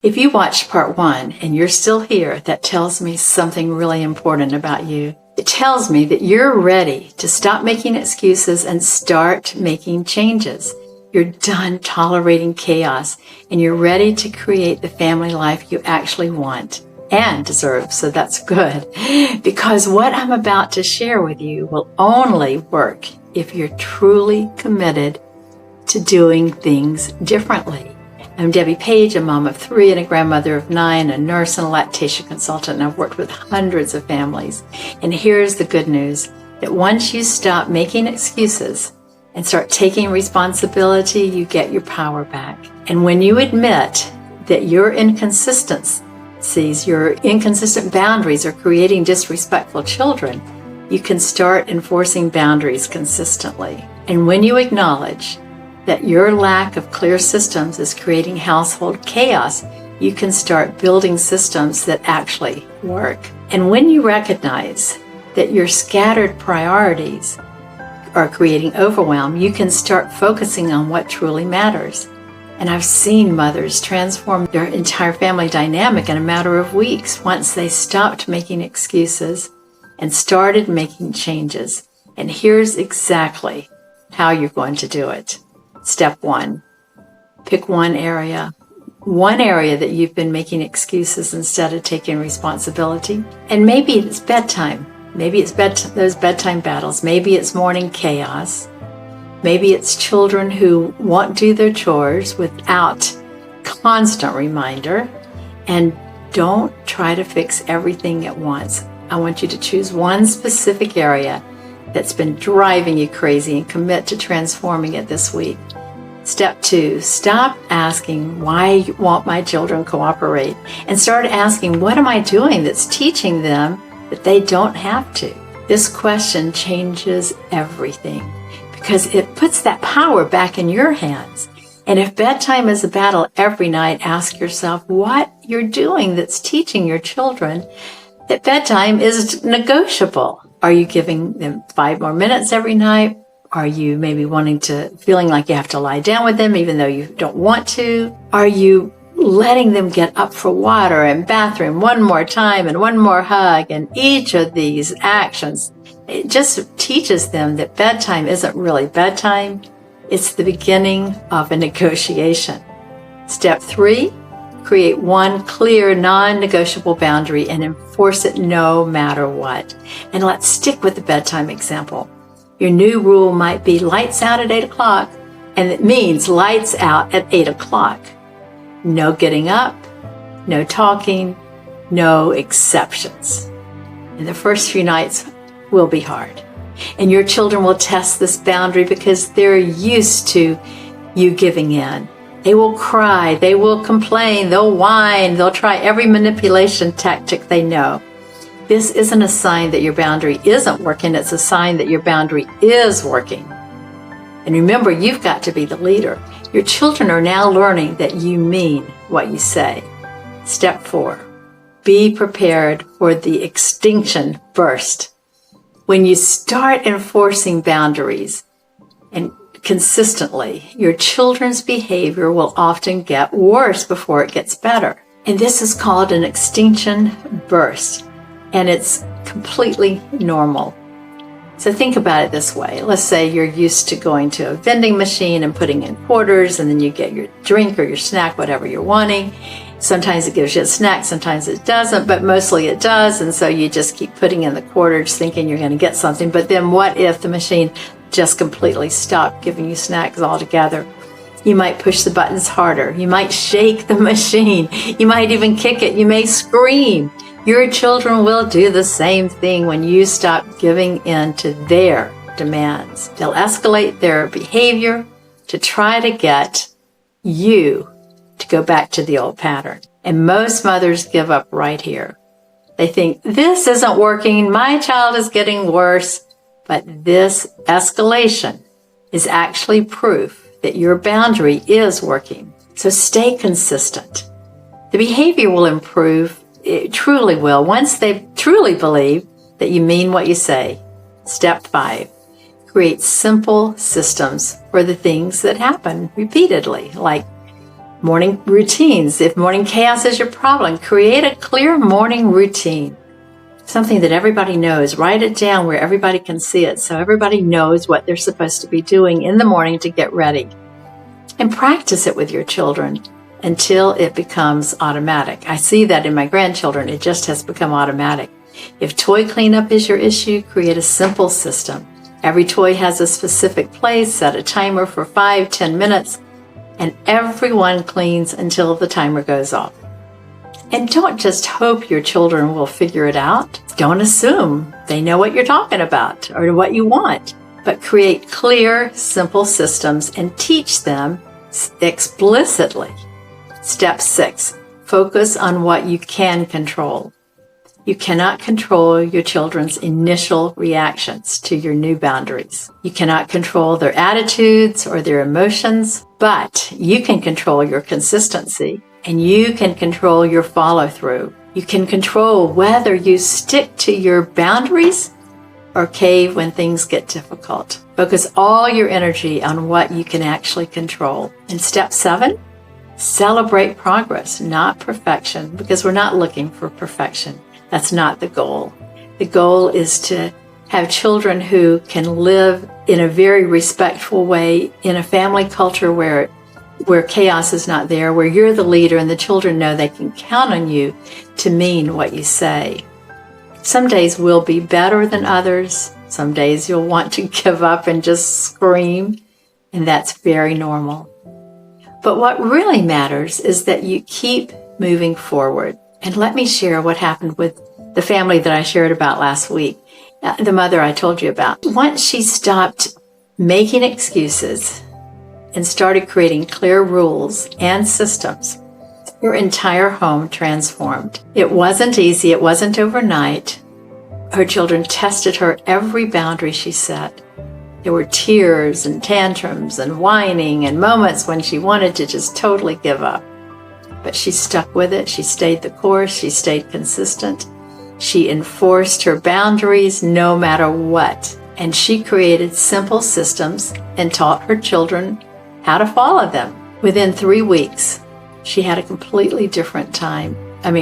If you watched part 1 and you're still here, that tells me something really important about you. It tells me that you're ready to stop making excuses and start making changes. You're done tolerating chaos and you're ready to create the family life you actually want and deserve. So that's good, because what I'm about to share with you will only work if you're truly committed to doing things differently. I'm Debbie Page, a mom of 3 and a grandmother of 9, a nurse and a lactation consultant, and I've worked with hundreds of families. And here's the good news, that once you stop making excuses and start taking responsibility, you get your power back. And when you admit that your inconsistencies, your inconsistent boundaries are creating disrespectful children, you can start enforcing boundaries consistently. And when you acknowledge that your lack of clear systems is creating household chaos, you can start building systems that actually work. And when you recognize that your scattered priorities are creating overwhelm, you can start focusing on what truly matters. And I've seen mothers transform their entire family dynamic in a matter of weeks once they stopped making excuses and started making changes. And here's exactly how you're going to do it. Step 1, pick one area that you've been making excuses instead of taking responsibility. And maybe it's bedtime. Maybe it's those bedtime battles. Maybe it's morning chaos. Maybe it's children who won't do their chores without constant reminder. And don't try to fix everything at once. I want you to choose one specific area that's been driving you crazy and commit to transforming it this week. Step 2, stop asking, why won't my children cooperate? And start asking, what am I doing that's teaching them that they don't have to? This question changes everything because it puts that power back in your hands. And if bedtime is a battle every night, ask yourself what you're doing that's teaching your children that bedtime is negotiable. Are you giving them 5 more minutes every night? Are you maybe feeling like you have to lie down with them even though you don't want to? Are you letting them get up for water and bathroom one more time and one more hug? And each of these actions, it just teaches them that bedtime isn't really bedtime. It's the beginning of a negotiation. Step 3, create one clear, non-negotiable boundary and enforce it no matter what. And let's stick with the bedtime example. Your new rule might be lights out at 8 o'clock, and it means lights out at 8 o'clock. No getting up, no talking, no exceptions. And the first few nights will be hard. And your children will test this boundary because they're used to you giving in. They will cry, they will complain, they'll whine, they'll try every manipulation tactic they know. This isn't a sign that your boundary isn't working, it's a sign that your boundary is working. And remember, you've got to be the leader. Your children are now learning that you mean what you say. Step 4, be prepared for the extinction burst. When you start enforcing boundaries and consistently, your children's behavior will often get worse before it gets better. And this is called an extinction burst. And it's completely normal. So think about it this way. Let's say you're used to going to a vending machine and putting in quarters, and then you get your drink or your snack, whatever you're wanting. Sometimes it gives you a snack, sometimes it doesn't, but mostly it does. And so you just keep putting in the quarters thinking you're going to get something. But then what if the machine just completely stopped giving you snacks altogether? You might push the buttons harder. You might shake the machine. You might even kick it. You may scream. Your children will do the same thing when you stop giving in to their demands. They'll escalate their behavior to try to get you to go back to the old pattern. And most mothers give up right here. They think, this isn't working, my child is getting worse. But this escalation is actually proof that your boundary is working. So stay consistent. The behavior will improve. It truly will, once they truly believe that you mean what you say. Step 5, create simple systems for the things that happen repeatedly, like Morning routines. If morning chaos is your problem, create a clear morning routine. Something that everybody knows. Write it down where everybody can see it so everybody knows what they're supposed to be doing in the morning to get ready. And practice it with your children until it becomes automatic. I see that in my grandchildren. It just has become automatic. If toy cleanup is your issue, create a simple system. Every toy has a specific place, set a timer for 5-10 minutes, and everyone cleans until the timer goes off. And don't just hope your children will figure it out. Don't assume they know what you're talking about or what you want, but create clear, simple systems and teach them explicitly. Step 6, focus on what you can control. You cannot control your children's initial reactions to your new boundaries. You cannot control their attitudes or their emotions, but you can control your consistency and you can control your follow-through. You can control whether you stick to your boundaries or cave when things get difficult. Focus all your energy on what you can actually control. And step 7, celebrate progress, not perfection, because we're not looking for perfection. That's not the goal. The goal is to have children who can live in a very respectful way in a family culture where chaos is not there, where you're the leader and the children know they can count on you to mean what you say. Some days will be better than others. Some days you'll want to give up and just scream, and that's very normal. But what really matters is that you keep moving forward. And let me share what happened with the family that I shared about last week, the mother I told you about. Once she stopped making excuses and started creating clear rules and systems, her entire home transformed. It wasn't easy. It wasn't overnight. Her children tested her every boundary she set. There were tears and tantrums and whining and moments when she wanted to just totally give up. But she stuck with it. She stayed the course. She stayed consistent. She enforced her boundaries no matter what. And she created simple systems and taught her children how to follow them. Within 3 weeks, she had a completely different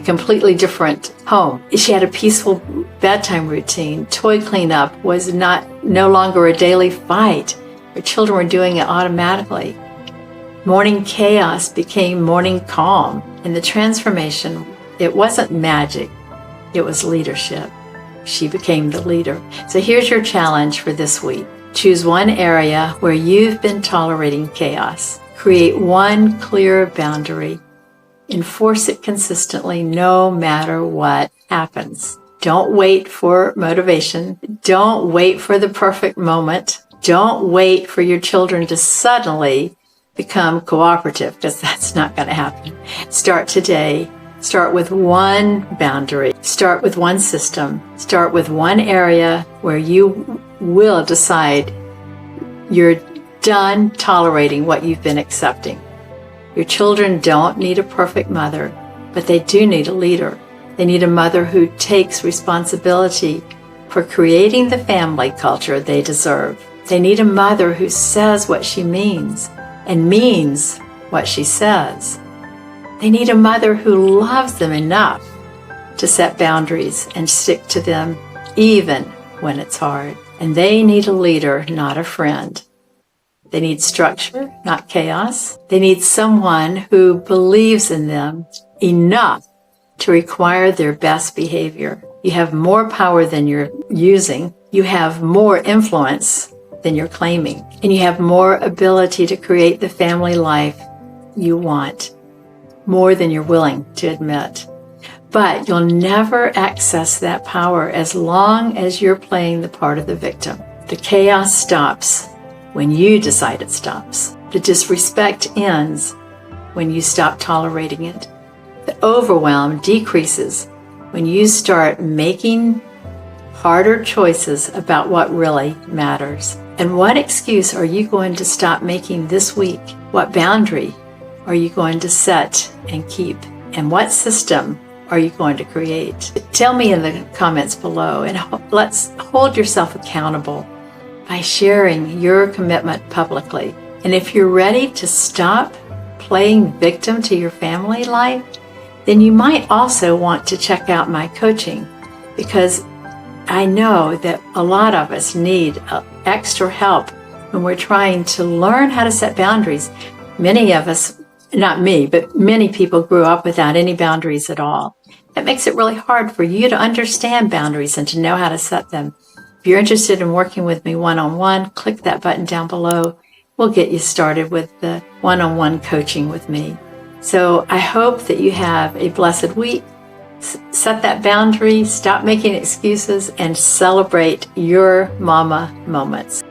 completely different home. She had a peaceful bedtime routine. Toy cleanup was no longer a daily fight. Her children were doing it automatically. Morning chaos became morning calm. And the transformation, it wasn't magic, it was leadership. She became the leader. So here's your challenge for this week. Choose one area where you've been tolerating chaos. Create one clear boundary. Enforce it consistently no matter what happens. Don't wait for motivation. Don't wait for the perfect moment. Don't wait for your children to suddenly become cooperative, because that's not going to happen. Start today. Start with one boundary. Start with one system. Start with one area where you will decide you're done tolerating what you've been accepting. Your children don't need a perfect mother, but they do need a leader. They need a mother who takes responsibility for creating the family culture they deserve. They need a mother who says what she means and means what she says. They need a mother who loves them enough to set boundaries and stick to them even when it's hard. And they need a leader, not a friend. They need structure, not chaos. They need someone who believes in them enough to require their best behavior. You have more power than you're using. You have more influence than you're claiming. And you have more ability to create the family life you want, more than you're willing to admit. But you'll never access that power as long as you're playing the part of the victim. The chaos stops when you decide it stops. The disrespect ends when you stop tolerating it. The overwhelm decreases when you start making harder choices about what really matters. And what excuse are you going to stop making this week? What boundary are you going to set and keep? And what system are you going to create? Tell me in the comments below, and let's hold yourself accountable by sharing your commitment publicly. And if you're ready to stop playing victim to your family life, then you might also want to check out my coaching, because I know that a lot of us need extra help when we're trying to learn how to set boundaries. Many of us, not me, but many people grew up without any boundaries at all. That makes it really hard for you to understand boundaries and to know how to set them. If you're interested in working with me one-on-one, click that button down below. We'll get you started with the one-on-one coaching with me. So I hope that you have a blessed week. Set that boundary, stop making excuses, and celebrate your mama moments.